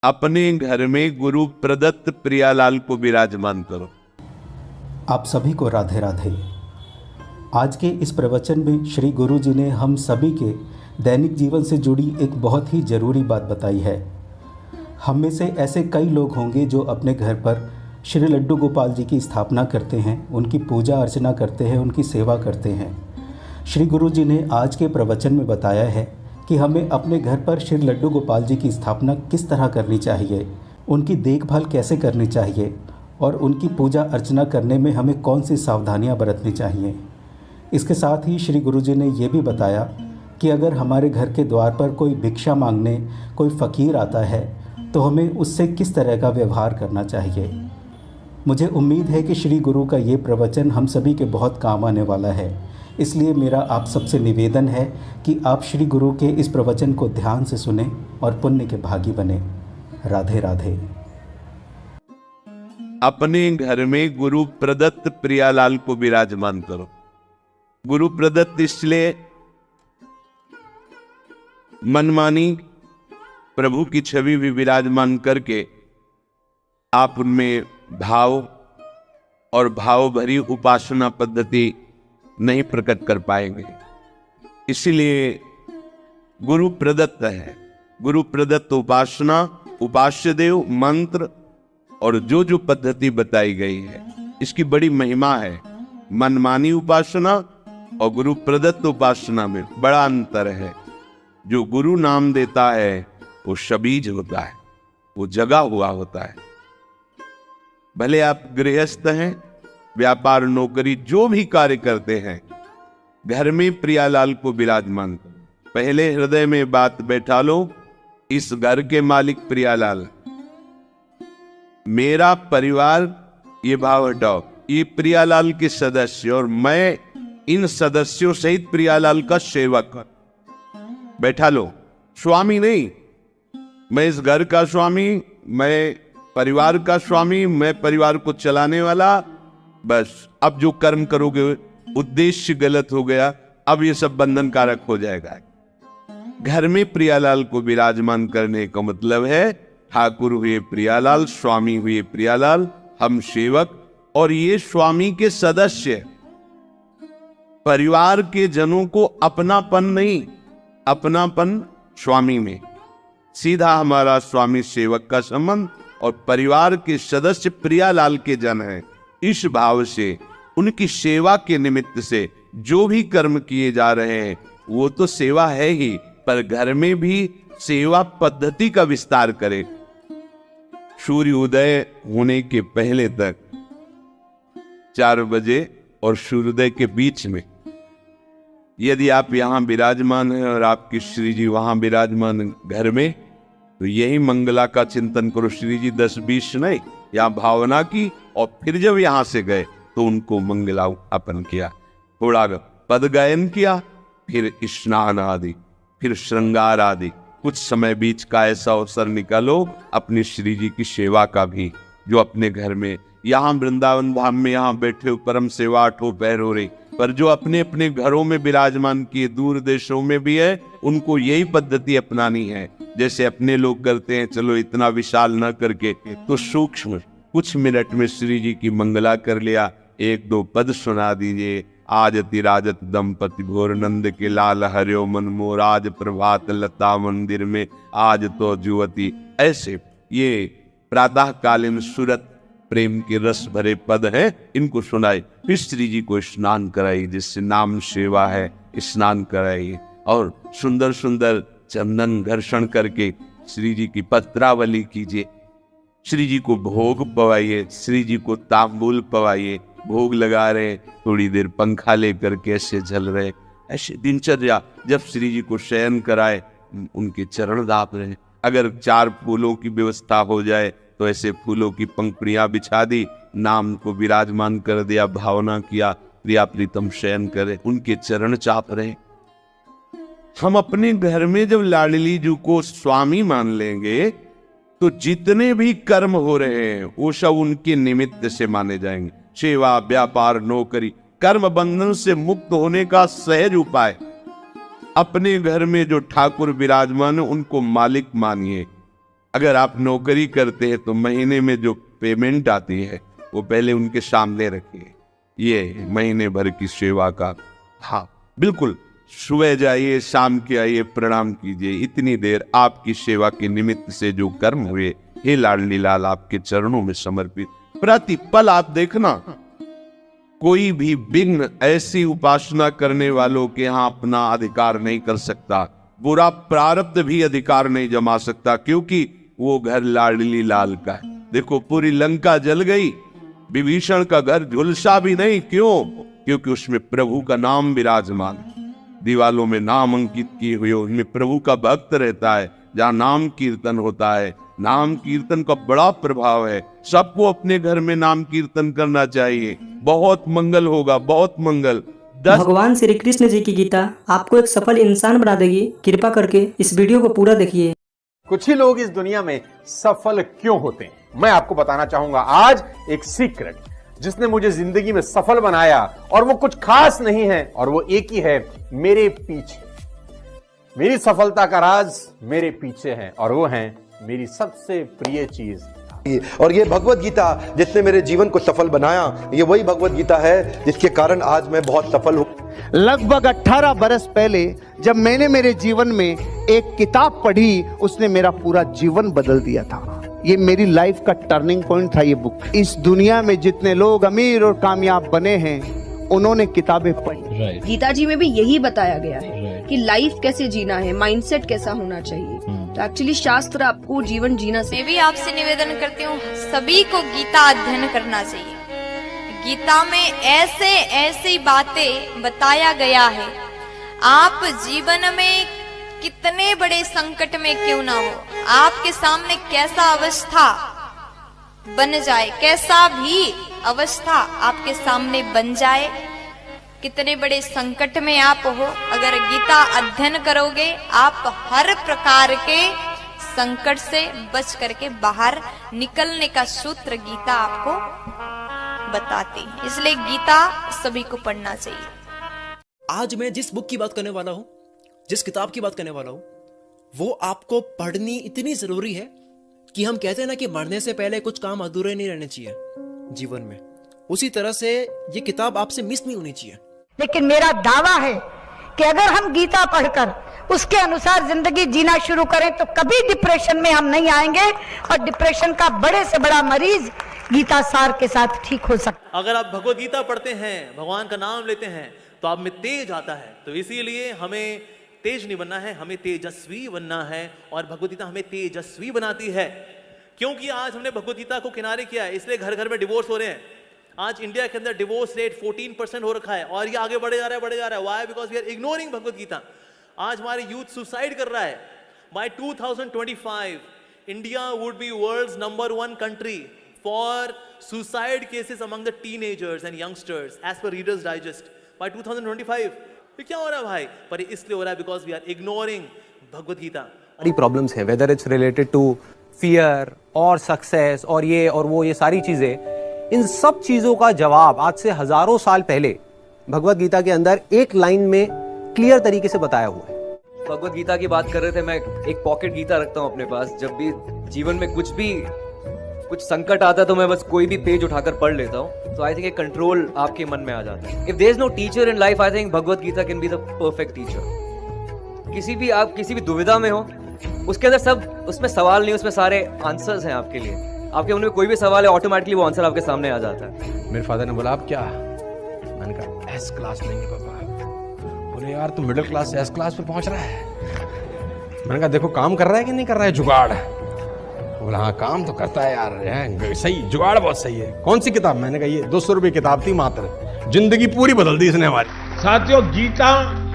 अपने घर में गुरु प्रदत्त प्रियालाल को विराजमान करो। आप सभी को राधे राधे। आज के इस प्रवचन में श्री गुरु जी ने हम सभी के दैनिक जीवन से जुड़ी एक बहुत ही ज़रूरी बात बताई है। हम में से ऐसे कई लोग होंगे जो अपने घर पर श्री लड्डू गोपाल जी की स्थापना करते हैं, उनकी पूजा अर्चना करते हैं, उनकी सेवा करते हैं। श्री गुरु जी ने आज के प्रवचन में बताया है कि हमें अपने घर पर श्री लड्डू गोपाल जी की स्थापना किस तरह करनी चाहिए, उनकी देखभाल कैसे करनी चाहिए और उनकी पूजा अर्चना करने में हमें कौन सी सावधानियां बरतनी चाहिए। इसके साथ ही श्री गुरु जी ने यह भी बताया कि अगर हमारे घर के द्वार पर कोई भिक्षा मांगने कोई फ़कीर आता है तो हमें उससे किस तरह का व्यवहार करना चाहिए। मुझे उम्मीद है कि श्री गुरु का ये प्रवचन हम सभी के बहुत काम आने वाला है, इसलिए मेरा आप सबसे निवेदन है कि आप श्री गुरु के इस प्रवचन को ध्यान से सुने और पुण्य के भागी बने। राधे राधे। अपने घर में गुरु प्रदत्त प्रियालाल को विराजमान करो। गुरु प्रदत्त इसलिए मनमानी प्रभु की छवि भी विराजमान करके आप उनमें भाव और भाव भरी उपासना पद्धति नहीं प्रकट कर पाएंगे। इसीलिए गुरु प्रदत्त है। गुरु प्रदत्त उपासना, उपास्य देव, मंत्र और जो जो पद्धति बताई गई है इसकी बड़ी महिमा है। मनमानी उपासना और गुरु प्रदत्त उपासना में बड़ा अंतर है। जो गुरु नाम देता है वो शबीज होता है, वो जगा हुआ होता है। भले आप गृहस्थ हैं, व्यापार नौकरी जो भी कार्य करते हैं, घर में प्रियालाल को विराजमान करो। पहले हृदय में बात बैठा लो, इस घर के मालिक प्रियालाल, मेरा परिवार ये भाव हटाओ, ये प्रियालाल के सदस्य और मैं इन सदस्यों सहित प्रियालाल का सेवक। बैठा लो, स्वामी नहीं, मैं इस घर का स्वामी, मैं परिवार का स्वामी, मैं परिवार को चलाने वाला। बस अब जो कर्म करोगे उद्देश्य गलत हो गया, अब ये सब बंधन कारक हो जाएगा। घर में प्रियालाल को विराजमान करने का मतलब है ठाकुर हुए प्रियालाल, स्वामी हुए प्रियालाल, हम सेवक और ये स्वामी के सदस्य। परिवार के जनों को अपनापन नहीं, अपनापन स्वामी में। सीधा हमारा स्वामी सेवक का संबंध और परिवार के सदस्य प्रियालाल के जन हैं। इस भाव से उनकी सेवा के निमित्त से जो भी कर्म किए जा रहे हैं वो तो सेवा है ही, पर घर में भी सेवा पद्धति का विस्तार करें। सूर्य उदय होने के पहले तक 4 बजे और सूर्योदय के बीच में यदि आप यहां विराजमान हैं और आपके श्री जी वहां विराजमान घर में, तो यही मंगला का चिंतन करो। श्री जी 10-20 नहीं, यहाँ भावना की और फिर जब यहां से गए तो उनको मंगला अर्पण किया, थोड़ा पद गायन किया, फिर स्नान आदि, फिर श्रृंगार आदि। कुछ समय बीच का ऐसा अवसर निकालो अपनी श्री जी की सेवा का भी, जो अपने घर में यहाँ वृंदावन धाम में यहाँ बैठे हो परम सेवा 8 पहर हो रही, पर जो अपने अपने घरों में विराजमान किए दूर देशों में भी है, उनको यही पद्धति अपनानी है। जैसे अपने लोग करते हैं, चलो इतना विशाल न करके तो सूक्ष्म कुछ मिनट में श्री जी की मंगला कर लिया, 1-2 पद सुना दीजिए। आज तिराजत दंपति घोर नंद के लाल हरियो मन मोर, आज प्रभात लता मंदिर में आज तो जुवती। ऐसे ये प्रातः कालीन सूरत प्रेम के रस भरे पद हैं, इनको सुनाए। फिर श्री जी को स्नान कराइए, जिससे नाम सेवा है, स्नान कराइए और सुंदर सुंदर चंदन घर्षण करके श्री जी की पत्रावली कीजिए। श्री जी को भोग पवाइए, श्री जी को तांबूल पवाइए। भोग लगा रहे, थोड़ी देर पंखा लेकर के ऐसे झल रहे, ऐसे दिनचर्या। जब श्री जी को शयन कराए, उनके चरण दाप रहे। अगर 4 फूलों की व्यवस्था हो जाए तो ऐसे फूलों की पंखुड़ियां बिछा दी, नाम को विराजमान कर दिया, भावना किया, प्रिया प्रीतम शयन करे, उनके चरण चाप रहे। हम अपने घर में जब लाडली जी को स्वामी मान लेंगे तो जितने भी कर्म हो रहे हैं वो सब उनके निमित्त से माने जाएंगे। सेवा, व्यापार, नौकरी, कर्म बंधन से मुक्त होने का सहज उपाय। अपने घर में जो ठाकुर विराजमान है उनको मालिक मानिए, अगर आप नौकरी करते हैं तो महीने में जो पेमेंट आती है वो पहले उनके सामने रखिए, ये महीने भर की सेवा का। हाँ बिल्कुल, सुबह जाइए, शाम के आइए, प्रणाम कीजिए। इतनी देर आपकी सेवा के निमित्त से जो कर्म हुए, हे लाडली लाल आपके चरणों में समर्पित। प्रतिपल आप देखना, कोई भी विघ्न ऐसी उपासना करने वालों के यहाँ अपना अधिकार नहीं कर सकता, बुरा प्रारब्ध भी अधिकार नहीं जमा सकता, क्योंकि वो घर लाडली लाल का है। देखो पूरी लंका जल गई, विभीषण का घर झुलसा भी नहीं। क्यों? क्योंकि उसमें प्रभु का नाम विराजमान, दीवालों में नाम अंकित किए हुए, उनमें प्रभु का भक्त रहता है। जहाँ नाम कीर्तन होता है, नाम कीर्तन का बड़ा प्रभाव है। सबको अपने घर में नाम कीर्तन करना चाहिए, बहुत मंगल होगा, बहुत मंगल। भगवान श्री कृष्ण जी की गीता आपको एक सफल इंसान बना देगी। कृपा करके इस वीडियो को पूरा देखिए। कुछ ही लोग इस दुनिया में सफल क्यों होते हैं, मैं आपको बताना चाहूंगा आज एक सीक्रेट, जिसने मुझे जिंदगी में सफल बनाया। और वो कुछ खास नहीं है, और वो एक ही है, मेरे पीछे। मेरी सफलता का राज मेरे पीछे है, और वो है मेरी सबसे प्रिय चीज। और ये भगवत गीता जिसने मेरे जीवन को सफल बनाया, ये वही भगवत गीता है जिसके कारण आज मैं बहुत सफल हूँ। लगभग 18 बरस पहले जब मैंने मेरे जीवन में एक किताब पढ़ी, उसने मेरा पूरा जीवन बदल दिया था। ये मेरी लाइफ का टर्निंग पॉइंट था ये बुक। इस दुनिया में जितने लोग अमीर और कामयाब बने हैं, उन्होंने किताबें पढ़ी। गीता जी में भी यही बताया गया है कि लाइफ कैसे जीना है, माइंडसेट कैसा होना चाहिए। तो एक्चुअली शास्त्र आपको जीवन जीना मैं भी आपसे निवेदन करती हूँ, सभी को गीता अध्ययन करना चाहिए। गीता में ऐसे ऐसी बातें बताया गया है, आप जीवन में कितने बड़े संकट में क्यों ना हो, आपके सामने कैसा अवस्था बन जाए, कैसा भी अवस्था आपके सामने बन जाए, कितने बड़े संकट में आप हो, अगर गीता अध्ययन करोगे आप हर प्रकार के संकट से बच करके बाहर निकलने का सूत्र गीता आपको बताती है। इसलिए गीता सभी को पढ़ना चाहिए। आज मैं जिस बुक की बात करने वाला हूं, जिस किताब की बात करने वाला हूं, वो आपको पढ़नी इतनी जरूरी है कि हम कहते हैं ना कि मरने से पहले कुछ काम अधूरे नहीं रहने चाहिए जीवन में, उसी तरह से ये किताब आपसे मिस नहीं होनी चाहिए। लेकिन मेरा दावा है कि अगर हम गीता पढ़कर उसके अनुसार जिंदगी जीना शुरू करें तो कभी डिप्रेशन में हम नहीं आएंगे, और डिप्रेशन का बड़े से बड़ा मरीज गीता सार के साथ ठीक हो सकता। अगर आप भगवत गीता पढ़ते हैं, भगवान का नाम लेते हैं, तो आप में तेज आता है। तो इसीलिए हमें तेज नहीं बनना है, हमें तेजस्वी बनना है, और भगवत गीता हमें तेजस्वी बनाती है। क्योंकि आज हमने भगवत गीता को किनारे किया है, इसलिए घर घर में डिवोर्स हो रहे हैं। आज इंडिया के अंदर डिवोर्स रेट 14% हो रखा है, और ये आगे बढ़े जा रहा है, बढ़े जा रहा है। Why? Because we are ignoring Bhagavad Gita. आज हमारे यूथ सुसाइड कर रहा है। By 2025 India would be world's number 1 country for suicide cases among the teenagers and youngsters as per Reader's Digest by 2025। ये क्या हो रहा है भाई? पर इसलिए हो रहा है because we are ignoring Bhagavad Gita. बड़ी प्रॉब्लम्स हैं, whether it's related to fear और सक्सेस और ये और वो, ये सारी चीजें, इन सब चीजों का जवाब आज से हजारों साल पहले भगवत गीता के अंदर एक लाइन में क्लियर तरीके से बताया हुआ है। भगवत गीता की बात कर रहे थे, मैं एक पॉकेट गीता रखता हूँ अपने पास। जब भी जीवन में कुछ संकट आता है तो मैं बस कोई भी पेज उठाकर पढ़ लेता हूँ, तो आई थिंक एक कंट्रोल आपके मन में आ जाता है। If there is no teacher in life, I think Bhagavad Gita can be the perfect teacher. आप किसी भी दुविधा में हो, उसके अंदर सब, उसमें सवाल नहीं, उसमें सारे आंसर्स हैं आपके लिए। आपके मन में कोई भी सवाल है, ऑटोमेटिकली वो आंसर आपके सामने आ जाता है। मेरे फादर ने बोला, आप क्या? मैंने कहा एस क्लास नहीं है पापा। बोले यार तू मिडिल क्लास से एस क्लास पे पहुंच रहा है। मैंने कहा देखो काम कर रहा है कि नहीं कर रहा है जुगाड़। बोला हाँ काम तो करता है यार, है सही, जुगाड़ बहुत सही है। कौन सी किताब? मैंने कहा ये 200 रुपये किताब थी मात्र, जिंदगी पूरी बदल दी इसने हमारी। साथियों, गीता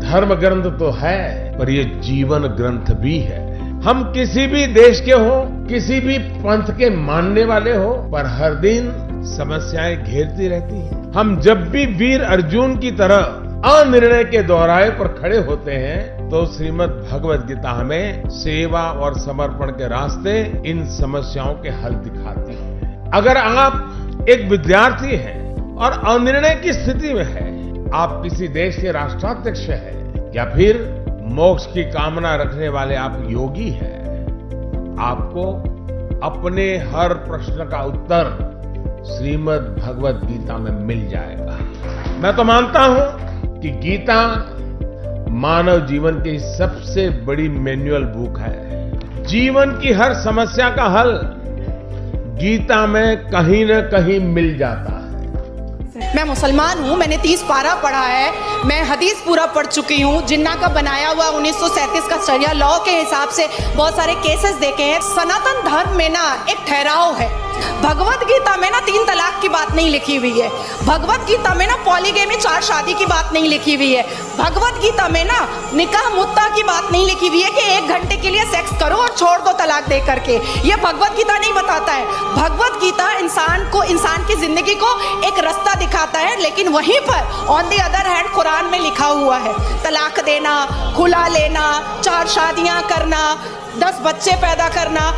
धर्म ग्रंथ तो है, पर ये जीवन ग्रंथ भी है। हम किसी भी देश के हो, किसी भी पंथ के मानने वाले हो, पर हर दिन समस्याएं घेरती रहती हैं। हम जब भी वीर अर्जुन की तरह अनिर्णय के दोहराए पर खड़े होते हैं, तो श्रीमद् भगवत गीता हमें सेवा और समर्पण के रास्ते इन समस्याओं के हल दिखाती है। अगर आप एक विद्यार्थी हैं और अनिर्णय की स्थिति में है, आप किसी देश के राष्ट्राध्यक्ष हैं, या फिर मोक्ष की कामना रखने वाले आप योगी हैं, आपको अपने हर प्रश्न का उत्तर श्रीमद् भगवत गीता में मिल जाएगा। मैं तो मानता हूं कि गीता मानव जीवन की सबसे बड़ी मैनुअल बुक है। जीवन की हर समस्या का हल गीता में कहीं न कहीं मिल जाता है। मैं मुसलमान हूँ, मैंने 30 पारा पढ़ा है, मैं हदीस पूरा पढ़ चुकी हूँ। जिन्ना का बनाया हुआ 1937 का शरिया लॉ के हिसाब से बहुत सारे केसेस देखे हैं। सनातन धर्म में ना एक ठहराव है। भगवत गीता में ना 3 तलाक की बात नहीं लिखी हुई है। भगवत गीता में ना पॉलीगेमी 4 शादी की बात नहीं लिखी हुई है। भगवत गीता में ना निकाह मुत्ता की बात नहीं लिखी हुई है कि 1 घंटे के लिए सेक्स करो और छोड़ दो तलाक दे करके। ये भगवत गीता नहीं बताता है। भगवत गीता इंसान की जिंदगी को एक रास्ता दिखाता है, लेकिन वहीं पर on the other hand Quran में लिखा हुआ है तलाक देना, खुला लेना, 4 शादियां करना, 10 बच्चे पैदा करना।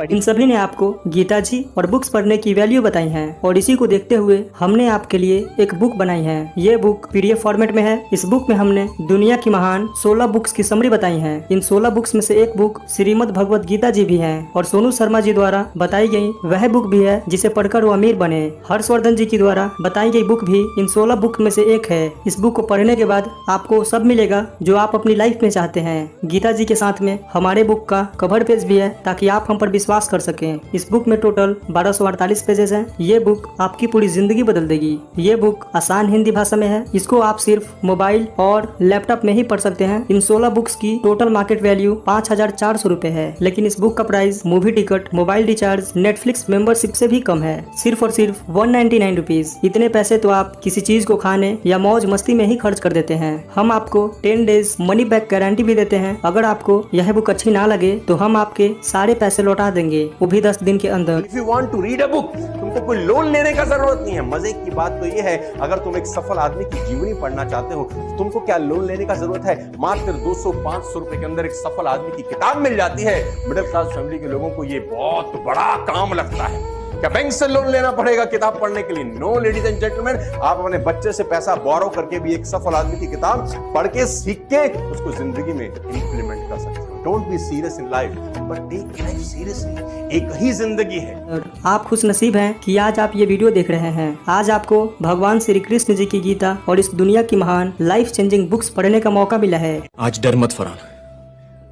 इन सभी ने आपको गीता जी और बुक्स पढ़ने की वैल्यू बताई है और इसी को देखते हुए हमने आपके लिए एक बुक बनाई है। ये बुक पीडीएफ फॉर्मेट में है। इस बुक में हमने दुनिया की महान 16 बुक्स की समरी बताई है। इन 16 बुक्स में से एक बुक श्रीमद् भगवत गीता जी भी है और सोनू शर्मा जी द्वारा बताई गई वह बुक भी है जिसे पढ़कर वो अमीर बने। हर्षवर्धन जी की द्वारा बताई गई बुक भी इन 16 बुक में से एक है। इस बुक को पढ़ने के बाद आपको सब मिलेगा जो आप अपनी लाइफ में चाहते हैं। गीता जी के साथ में हमारे बुक का कवर पेज भी है ताकि आप हम पर विश्वास कर सकें। इस बुक में टोटल 1248 पेजेस हैं। ये बुक आपकी पूरी जिंदगी बदल देगी। ये बुक आसान हिंदी भाषा में है। इसको आप सिर्फ मोबाइल और लैपटॉप में ही पढ़ सकते हैं। इन 16 बुक्स की टोटल मार्केट वैल्यू 5400 रुपए है, लेकिन इस बुक का price movie ticket, mobile recharge, Netflix membership से भी कम है। सिर्फ और सिर्फ 199 रुपीज। इतने पैसे तो आप किसी चीज को खाने या मौज मस्ती में ही खर्च कर देते हैं। हम आपको 10 डेज मनी बैक गारंटी भी देते हैं। अगर आपको यह बुक अच्छी ना लगे तो हम आपके सारे पैसे लौटा देंगे, वो भी 10 दिन के अंदर। If you want to read a book, तुमको कोई लोन लेने का जरूरत नहीं है। मजे की बात तो ये है, अगर तुम एक सफल आदमी की जीवनी पढ़ना चाहते हो तो तुमको क्या लोन लेने का जरूरत है। मात्र 200-500 रुपए के अंदर एक सफल आदमी की किताब मिल जाती है। मिडिल क्लास फैमिली के लोगों को ये बहुत बड़ा काम लगता है। क्या बैंक से लोन लेना पड़ेगा किताब पढ़ने के लिए? नो लेडीज एंड जेंटलमैन, आप अपने बच्चे से पैसा बोरो करके भी एक सफल आदमी की किताब पढ़ के सीख के उसको जिंदगी में इंप्लीमेंट कर सकते हो। Don't be serious in life but take life seriously. एक ही जिंदगी है। आप खुश नसीब हैं कि आज आप ये वीडियो देख रहे हैं। आज आपको भगवान श्री कृष्ण जी की गीता और इस दुनिया की महान लाइफ चेंजिंग बुक्स पढ़ने का मौका मिला है। आज डर मत फरहान,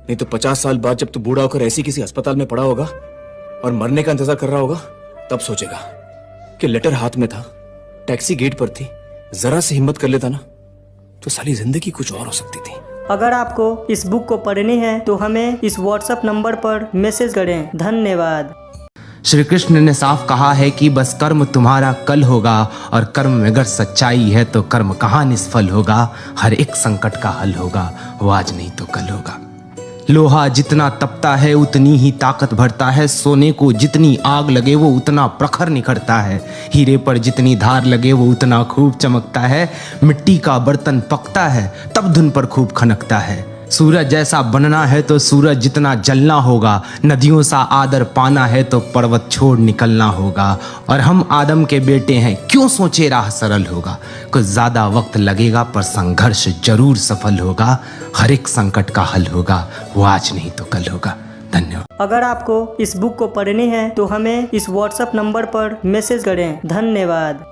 नहीं तो 50 साल बाद जब तू बूढ़ा होकर ऐसी किसी अस्पताल में पड़ा होगा और मरने का इंतजार कर रहा होगा, तब सोचेगा कि लेटर हाथ में था, टैक्सी गेट पर थी, जरा से हिम्मत कर लेता ना तो सारी जिंदगी कुछ और हो सकती थी। अगर आपको इस बुक को पढ़नी है तो हमें इस व्हाट्सएप नंबर पर मैसेज करें। धन्यवाद। श्री कृष्ण ने साफ कहा है कि बस कर्म तुम्हारा कल होगा, और कर्म में अगर सच्चाई है तो कर्म कहाँ निष्फल होगा। हर एक संकट का हल होगा, वो आज नहीं तो कल होगा। लोहा जितना तपता है उतनी ही ताकत भरता है। सोने को जितनी आग लगे वो उतना प्रखर निखरता है। हीरे पर जितनी धार लगे वो उतना खूब चमकता है। मिट्टी का बर्तन पकता है तब धुन पर खूब खनकता है। सूरज जैसा बनना है तो सूरज जितना जलना होगा। नदियों सा आदर पाना है तो पर्वत छोड़ निकलना होगा। और हम आदम के बेटे हैं, क्यों सोचे राह सरल होगा। कुछ ज्यादा वक्त लगेगा पर संघर्ष जरूर सफल होगा। हर एक संकट का हल होगा, वो आज नहीं तो कल होगा। धन्यवाद। अगर आपको इस बुक को पढ़नी है तो हमें इस व्हाट्सएप नंबर पर मैसेज करें। धन्यवाद।